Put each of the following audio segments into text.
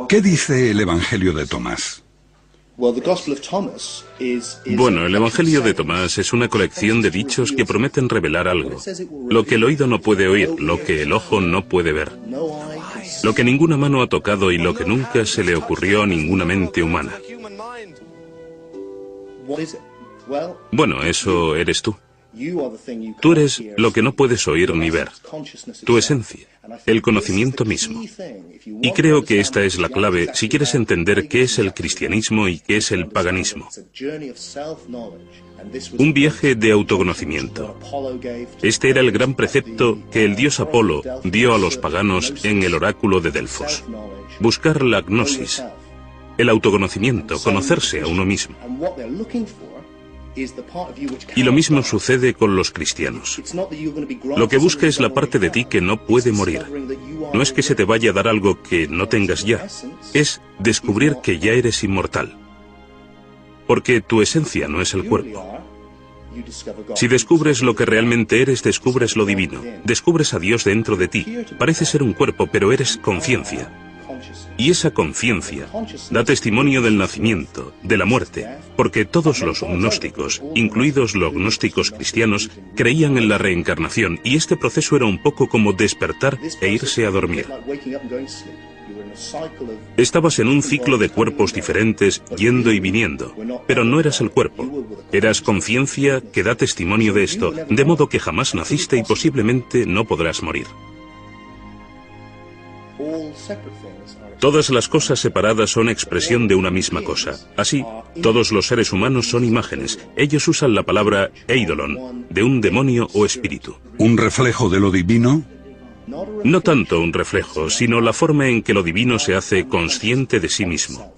¿Qué dice el Evangelio de Tomás? Bueno, el Evangelio de Tomás es una colección de dichos que prometen revelar algo. Lo que el oído no puede oír, lo que el ojo no puede ver, lo que ninguna mano ha tocado y lo que nunca se le ocurrió a ninguna mente humana. Bueno, eso eres tú. Tú eres lo que no puedes oír ni ver, tu esencia, el conocimiento mismo. Y creo que esta es la clave si quieres entender qué es el cristianismo y qué es el paganismo. Un viaje de autoconocimiento. Este era el gran precepto que el dios Apolo dio a los paganos en el oráculo de Delfos. Buscar la gnosis, el autoconocimiento, conocerse a uno mismo. Y lo mismo sucede con los cristianos. Lo que busca es la parte de ti que no puede morir. No es que se te vaya a dar algo que no tengas ya, es descubrir que ya eres inmortal. Porque tu esencia no es el cuerpo. Si descubres lo que realmente eres, descubres lo divino. Descubres a Dios dentro de ti. Parece ser un cuerpo, pero eres conciencia. Y esa conciencia da testimonio del nacimiento, de la muerte, porque todos los gnósticos, incluidos los gnósticos cristianos, creían en la reencarnación, y este proceso era un poco como despertar e irse a dormir. Estabas en un ciclo de cuerpos diferentes, yendo y viniendo, pero no eras el cuerpo. Eras conciencia que da testimonio de esto, de modo que jamás naciste y posiblemente no podrás morir. Todas las cosas separadas son expresión de una misma cosa. Así, todos los seres humanos son imágenes. Ellos usan la palabra eidolon, de un demonio o espíritu. ¿Un reflejo de lo divino? No tanto un reflejo, sino la forma en que lo divino se hace consciente de sí mismo.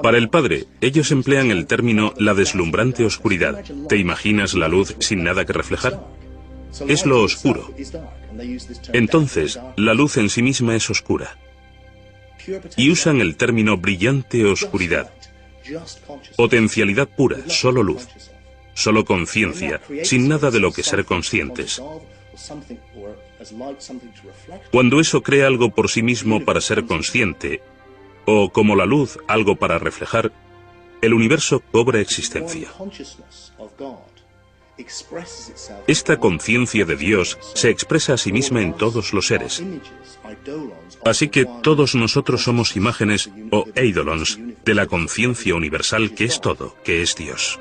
Para el Padre, ellos emplean el término la deslumbrante oscuridad. ¿Te imaginas la luz sin nada que reflejar? Es lo oscuro. Entonces, la luz en sí misma es oscura. Y usan el término brillante oscuridad. Potencialidad pura, solo luz. Solo conciencia, sin nada de lo que ser conscientes. Cuando eso crea algo por sí mismo para ser consciente, o como la luz, algo para reflejar, el universo cobra existencia. Esta conciencia de Dios se expresa a sí misma en todos los seres. Así que todos nosotros somos imágenes o eidolons de la conciencia universal que es todo, que es Dios.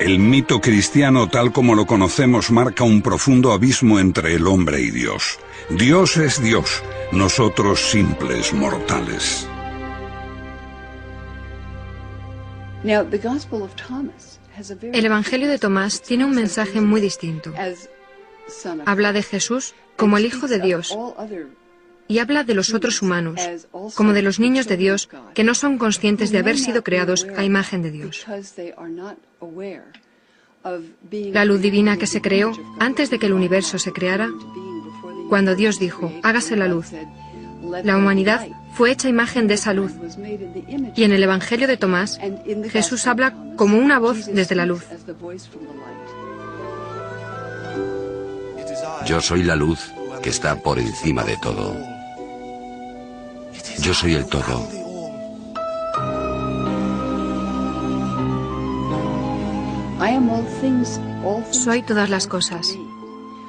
El mito cristiano tal como lo conocemos marca un profundo abismo entre el hombre y Dios. Dios es Dios, nosotros simples mortales. El Evangelio de Tomás tiene un mensaje muy distinto. Habla de Jesús como el Hijo de Dios y habla de los otros humanos, como de los niños de Dios que no son conscientes de haber sido creados a imagen de Dios. La luz divina que se creó antes de que el universo se creara, cuando Dios dijo, hágase la luz, la humanidad fue hecha imagen de esa luz. Y en el Evangelio de Tomás, Jesús habla como una voz desde la luz. Yo soy la luz que está por encima de todo. Yo soy el todo. Soy todas las cosas.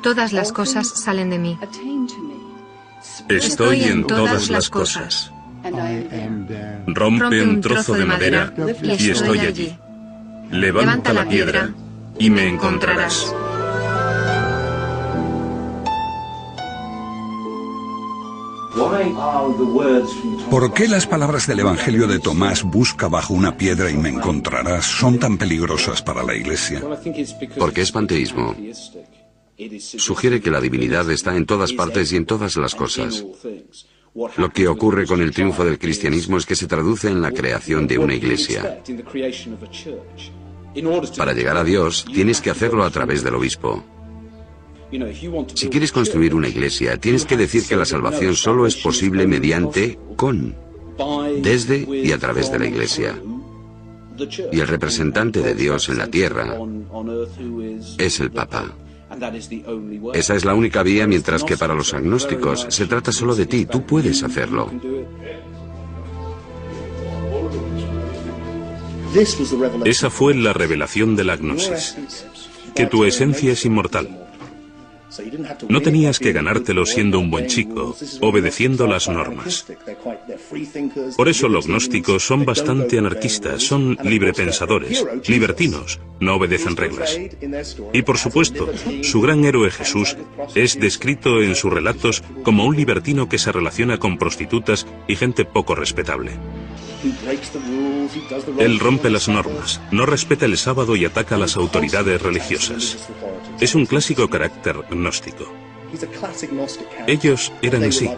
Todas las cosas salen de mí. Estoy en todas las cosas. Rompe un trozo de madera y estoy allí. Levanta la piedra y me encontrarás. ¿Por qué las palabras del Evangelio de Tomás, busca bajo una piedra y me encontrarás, son tan peligrosas para la Iglesia? Porque es panteísmo. Sugiere que la divinidad está en todas partes y en todas las cosas. Lo que ocurre con el triunfo del cristianismo es que se traduce en la creación de una iglesia. Para llegar a Dios, tienes que hacerlo a través del obispo. Si quieres construir una iglesia, tienes que decir que la salvación solo es posible mediante, desde y a través de la iglesia. Y el representante de Dios en la tierra es el Papa. Esa es la única vía, mientras que para los agnósticos se trata solo de ti, tú puedes hacerlo. Esa fue la revelación de la gnosis, que tu esencia es inmortal. No tenías que ganártelo siendo un buen chico, obedeciendo las normas. Por eso los gnósticos son bastante anarquistas, son librepensadores, libertinos, no obedecen reglas. Y por supuesto, su gran héroe Jesús es descrito en sus relatos como un libertino que se relaciona con prostitutas y gente poco respetable. Él rompe las normas, no respeta el sábado y ataca a las autoridades religiosas. Es un clásico carácter gnóstico. Ellos eran así.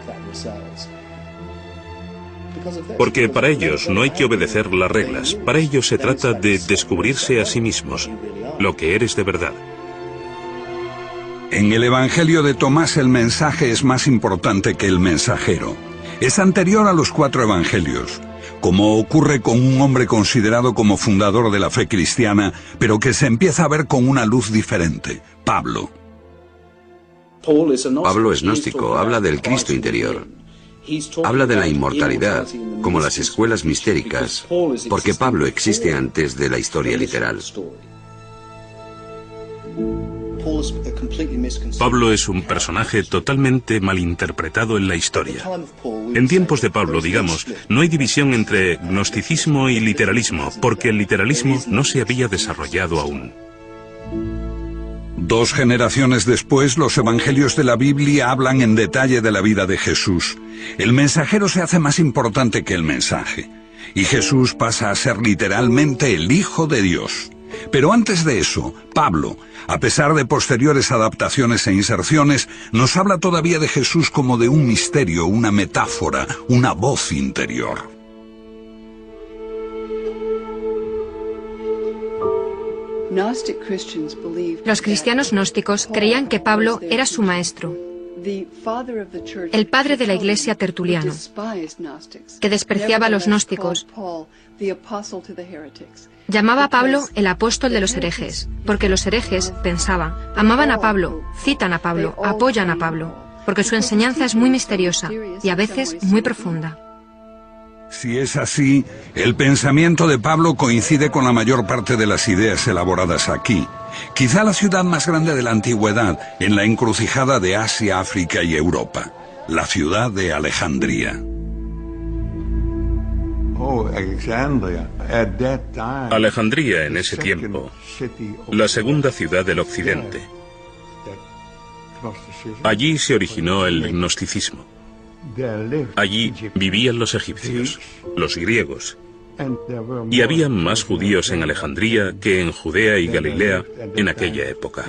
Porque para ellos no hay que obedecer las reglas, para ellos se trata de descubrirse a sí mismos, lo que eres de verdad. En el Evangelio de Tomás el mensaje es más importante que el mensajero. Es anterior a los 4 evangelios, como ocurre con un hombre considerado como fundador de la fe cristiana, pero que se empieza a ver con una luz diferente, Pablo. Pablo es gnóstico, habla del Cristo interior. Habla de la inmortalidad, como las escuelas mistéricas, porque Pablo existe antes de la historia literal. Pablo es un personaje totalmente malinterpretado en la historia. En tiempos de Pablo, digamos, no hay división entre gnosticismo y literalismo, porque el literalismo no se había desarrollado aún. 2 generaciones después, los evangelios de la Biblia hablan en detalle de la vida de Jesús. El mensajero se hace más importante que el mensaje, y Jesús pasa a ser literalmente el Hijo de Dios. Pero antes de eso, Pablo, a pesar de posteriores adaptaciones e inserciones, nos habla todavía de Jesús como de un misterio, una metáfora, una voz interior. Los cristianos gnósticos creían que Pablo era su maestro, el padre de la Iglesia, Tertuliano, que despreciaba a los gnósticos. Llamaba a Pablo el apóstol de los herejes, porque los herejes, pensaban, amaban a Pablo, citan a Pablo, apoyan a Pablo, porque su enseñanza es muy misteriosa y a veces muy profunda. Si es así, el pensamiento de Pablo coincide con la mayor parte de las ideas elaboradas aquí. Quizá la ciudad más grande de la antigüedad, en la encrucijada de Asia, África y Europa, la ciudad de Alejandría. Alejandría en ese tiempo, la segunda ciudad del occidente. Allí se originó el gnosticismo. Allí vivían los egipcios, los griegos, y había más judíos en Alejandría que en Judea y Galilea en aquella época.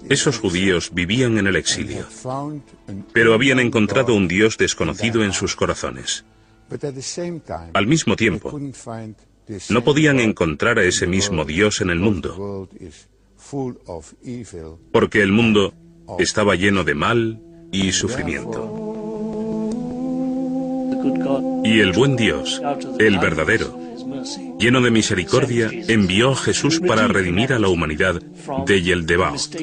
Esos judíos vivían en el exilio, pero habían encontrado un Dios desconocido en sus corazones. Al mismo tiempo, no podían encontrar a ese mismo Dios en el mundo, porque el mundo estaba lleno de mal y sufrimiento. Y el buen Dios, el verdadero, lleno de misericordia, envió a Jesús para redimir a la humanidad de Yeldebaoth.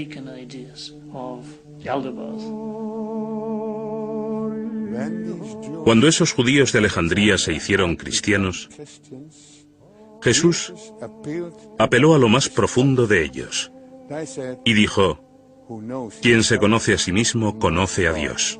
Cuando esos judíos de Alejandría se hicieron cristianos, Jesús apeló a lo más profundo de ellos y dijo: quien se conoce a sí mismo conoce a Dios.